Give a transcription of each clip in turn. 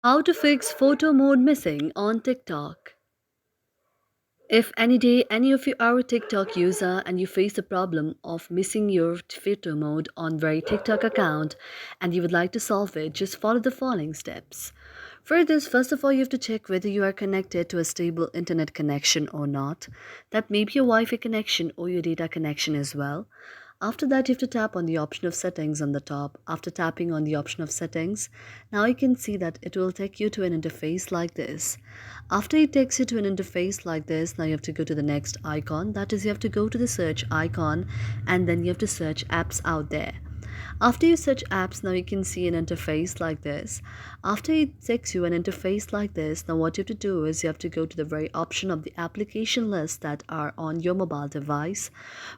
How to fix photo mode missing on TikTok. If any day any of you are a TikTok user and you face the problem of missing your photo mode on very TikTok account and you would like to solve it, just follow the following steps. For this, first of all, you have to check whether you are connected to a stable internet connection or not. That may be your Wi-Fi connection or your data connection as well. After that, you have to tap on the option of settings on the top. After tapping on the option of settings, now you can see that it will take you to an interface like this. After it takes you to an interface like this, now you have to go to the next icon. That is, you have to go to the search icon and then you have to search apps out there. After you search apps, now you can see an interface like this. After it takes you an interface like this, now what you have to do is you have to go to the very option of the application list that are on your mobile device.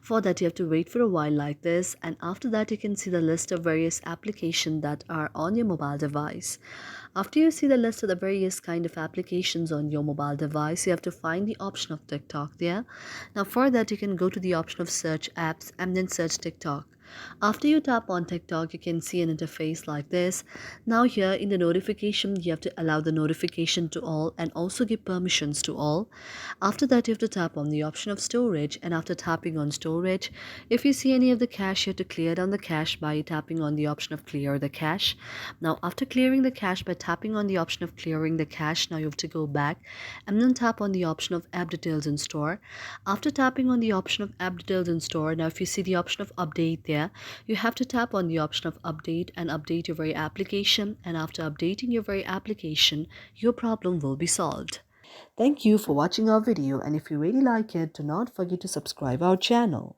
For that, you have to wait for a while like this, and after that, you can see the list of various applications that are on your mobile device. After you see the list of the various kind of applications on your mobile device, you have to find the option of TikTok there. Now for that, you can go to the option of search apps and then search TikTok. After you tap on TikTok, you can see an interface like this. Now here in the notification, you have to allow the notification to all and also give permissions to all. After that, you have to tap on the option of storage, and after tapping on storage, if you see any of the cache, you have to clear down the cache by tapping on the option of clear the cache. Now after clearing the cache by tapping on the option of clearing the cache, now you have to go back and then tap on the option of app details in store. After tapping on the option of app details in store, now if you see the option of update there, you have to tap on the option of update and update your very application, and after updating your very application, your problem will be solved. Thank you for watching our video, and if you really like it, do not forget to subscribe our channel.